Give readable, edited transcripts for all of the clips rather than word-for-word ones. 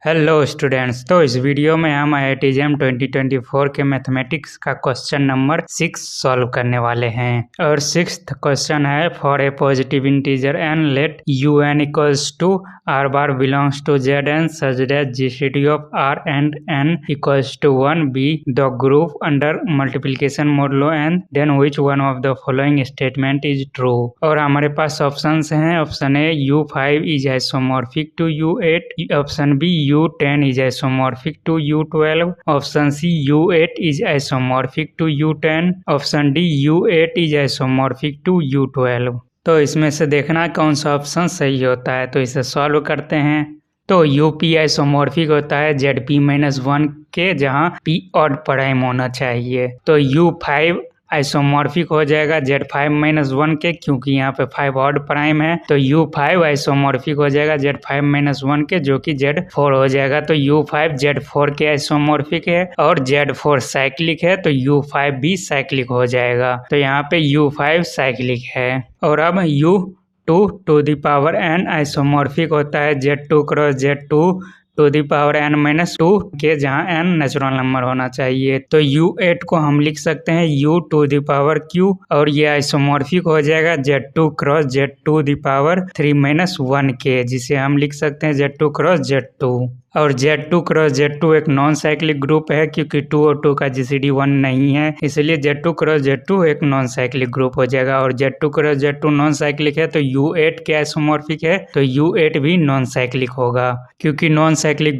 Hello students. तो इस video में हम IIT JAM 2024 के मैथमेटिक्स का क्वेश्चन नंबर 6 सॉल्व करने वाले हैं। और सिक्स्थ क्वेश्चन है, for a positive integer n let un equals to r bar belongs to zn such that GCD of r and n equals to 1 be the group under multiplication modulo n, then which one of the following statement is true. और हमारे पास options हैं। Option A u5 is isomorphic to u8, option B u10 is isomorphic to u12, option C u8 is isomorphic to u10, option D u8 is isomorphic to u12। तो इसमें से देखना कौन सा ऑप्शन सही होता है। तो इसे सॉल्व करते हैं। तो UP आइसोमॉर्फिक होता है ZP-1 के, जहाँ P ऑड प्राइम होना चाहिए। तो U5 आइसोमॉर्फिक हो जाएगा Z5-1 के, क्योंकि यहाँ पे 5 ऑड प्राइम है। तो U5 आइसोमॉर्फिक हो जाएगा Z5-1 के, जो कि Z4 हो जाएगा। तो U5 Z4 के आइसोमॉर्फिक है और Z4 साइक्लिक है, तो U5 भी साइक्लिक हो जाएगा। तो यहाँ पे U5 साइक्लिक है। और अब U2 to the power n isomorphic होता है Z2 cross Z2 to the power n-2 के, जहाँ n नेचुरल नंबर होना चाहिए। तो U8 को हम लिख सकते हैं U to the power Q, और ये आइसोमॉर्फिक हो जाएगा Z2 cross Z2 the power 3-1 के, जिसे हम लिख सकते हैं Z2 क्रॉस Z2। और Z2 क्रॉस Z2 एक नॉन साइक्लिक ग्रुप है, क्योंकि 2 और 2 का GCD 1 नहीं है, इसलिए Z2 क्रॉस Z2 एक नॉन साइक्लिक ग्रुप हो जाएगा। और Z2 cross Z2 non cyclic है, तो U8 के आइसोमॉर्फिक है, तो U8 भी नॉन साइक्लिक होगा, क्योंकि नॉन साइक्लिक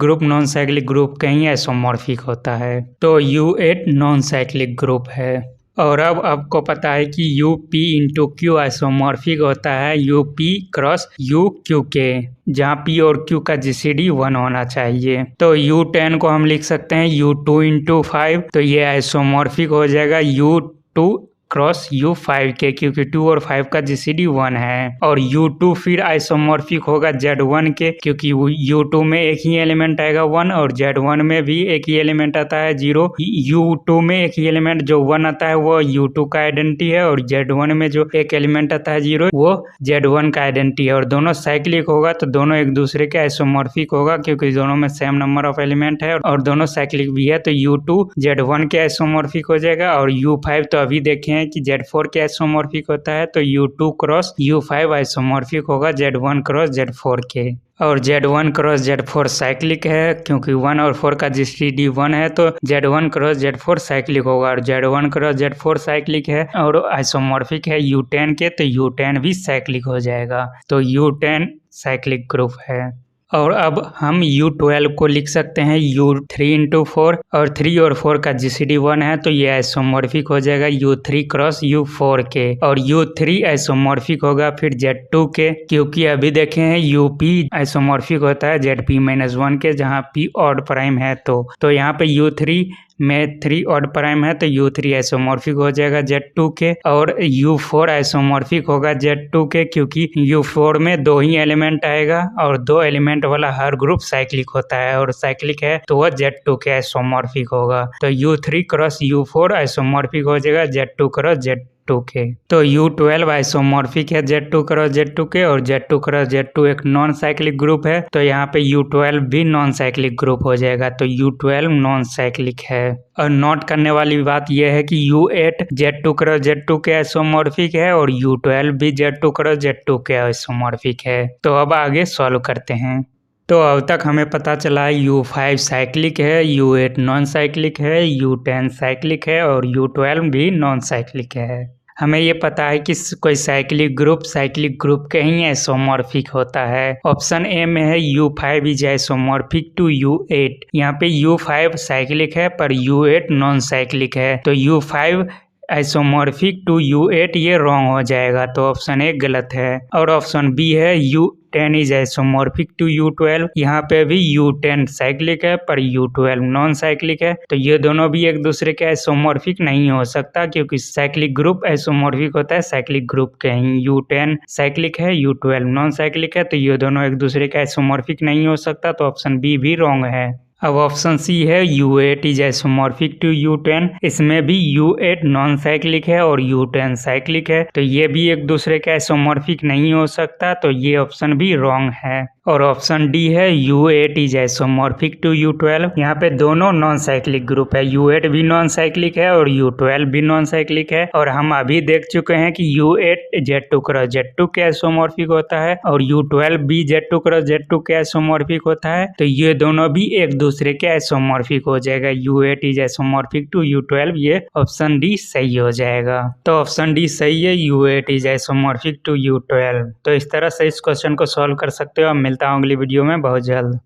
ग्रुप का ही आइसोमॉर्फिक होता है। तो U8 नॉन साइक्लिक ग्रुप है। और अब आपको पता है कि UP इंटू Q आइसोमॉर्फिक होता है UP क्रॉस UQ के, जहाँ P और Q का GCD 1 होना चाहिए। तो U10 को हम लिख सकते हैं U2 इंटू 5, तो ये आइसोमॉर्फिक हो जाएगा U2 क्रॉस U5 के, क्योंकि 2 और 5 का GCD 1 है। और U2 फिर आइसोमॉर्फिक होगा Z1 के, क्योंकि U2 में एक ही एलिमेंट आएगा 1, और Z1 में भी एक ही एलिमेंट आता है 0। U2 में एक ही एलिमेंट जो 1 आता है वो U2 का आइडेंटिटी है, और Z1 में जो एक एलिमेंट आता है 0 वो Z1 का आइडेंटिटी है। और दोनों साइक्लिक होगा, तो दोनों एक दूसरे के आइसोमॉर्फिक होगा, क्योंकि दोनों में सेम नंबर ऑफ एलिमेंट है और दोनों साइक्लिक भी है। तो U2 Z1 के आइसोमॉर्फिक हो जाएगा। और U5 तो अभी देखे हैं कि Z4 के आइसोमॉर्फिक होता है, तो U2 क्रॉस U5 आइसोमॉर्फिक होगा Z1 क्रॉस Z4 के। और Z1 क्रॉस Z4 साइक्लिक है, क्योंकि 1 और 4 का GCD 1 है, तो Z1 क्रॉस Z4 साइक्लिक होगा। और Z1 क्रॉस Z4 साइक्लिक है और आइसोमॉर्फिक है U10 के, तो U10 भी साइक्लिक हो जाएगा। तो U10 साइक्लिक ग्रुप है। और अब हम U12 को लिख सकते हैं U3 इंटू 4, और 3 और 4 का GCD 1 है, तो ये आइसोमॉर्फिक हो जाएगा U3 क्रॉस U4 के। और U3 आइसोमॉर्फिक होगा फिर Z2 के, क्योंकि अभी देखे हैं UP आइसोमॉर्फिक होता है ZP-1 के, जहाँ P ऑड प्राइम है। तो यहाँ पे U3 में 3 ऑड प्राइम है, तो U3 आइसोमॉर्फिक हो जाएगा Z2 के। और U4 आइसोमॉर्फिक होगा Z2 के, क्योंकि U4 में 2 ही एलिमेंट आएगा, और 2 एलिमेंट वाला हर ग्रुप साइक्लिक होता है, और साइक्लिक है तो वह Z2 के आइसोमॉर्फिक होगा। तो U3 क्रॉस U4 आइसोमॉर्फिक हो जाएगा Z2 क्रॉस Z2 के। तो U12 आइसोमॉर्फिक है Z2 क्रॉस Z2 के, और Z2 क्रॉस Z2 एक नॉन साइक्लिक ग्रुप है, तो यहाँ पे U12 भी नॉन साइक्लिक ग्रुप हो जाएगा। तो U12 नॉन साइक्लिक है। और नोट करने वाली बात यह है कि U8 Z2 क्रॉस Z2 के आइसोमॉर्फिक है, और U12 भी Z2 क्रॉस Z2 के आइसोमॉर्फिक है। तो अब आगे सॉल्व करते हैं। तो अब तक हमें पता चला है U5 साइक्लिक है, U8 नॉन साइक्लिक है, U10 साइक्लिक है, और U12 भी नॉन साइक्लिक है। हमें ये पता है कि कोई साइक्लिक ग्रुप के ही आइसोमॉर्फिक होता है। ऑप्शन ए में है U5 is isomorphic to U8। यहाँ पे U5 साइक्लिक है पर U8 नॉन साइक्लिक है, तो U5 आइसोमॉर्फिक टू U8 ये रॉन्ग हो जाएगा, तो ऑप्शन ए गलत है। और ऑप्शन बी है U10 is isomorphic to U12। यहाँ पे भी U10 साइक्लिक है पर U12 नॉन साइक्लिक है, तो ये दोनों भी एक दूसरे के आइसोमॉर्फिक नहीं हो सकता, क्योंकि साइक्लिक ग्रुप आइसोमॉर्फिक होता है साइक्लिक ग्रुप के ही। U10 साइक्लिक है, U12 नॉन साइक्लिक है, तो ये दोनों एक दूसरे के आइसोमॉर्फिक नहीं हो सकता, तो ऑप्शन बी भी रॉन्ग है। अब ऑप्शन सी है U8 is isomorphic to U10। इसमें भी U8 नॉन साइक्लिक है और U10 साइक्लिक है, तो ये भी एक दूसरे के आइसोमॉर्फिक नहीं हो सकता, तो ये ऑप्शन भी रॉन्ग है। और ऑप्शन डी है U8 is isomorphic to U12। यहाँ पे दोनों नॉन साइक्लिक ग्रुप है, U8 भी नॉन साइक्लिक है और U12 भी नॉन साइक्लिक है। और हम अभी देख चुके हैं कि U8 Z2 क्रॉस Z2 के आइसोमॉर्फिक होता है और U12 भी Z2 क्रॉस Z2 के आइसोमॉर्फिक होता है, तो ये दोनों भी एक दूसरे के आइसोमॉर्फिक हो जाएगा। U8 is isomorphic to U12, ये ऑप्शन डी सही हो जाएगा। तो ऑप्शन डी सही है, U8 is isomorphic to U12। तो इस तरह से इस क्वेश्चन को सॉल्व कर सकते हो। अब मिलता हूँ अगली वीडियो में बहुत जल्द।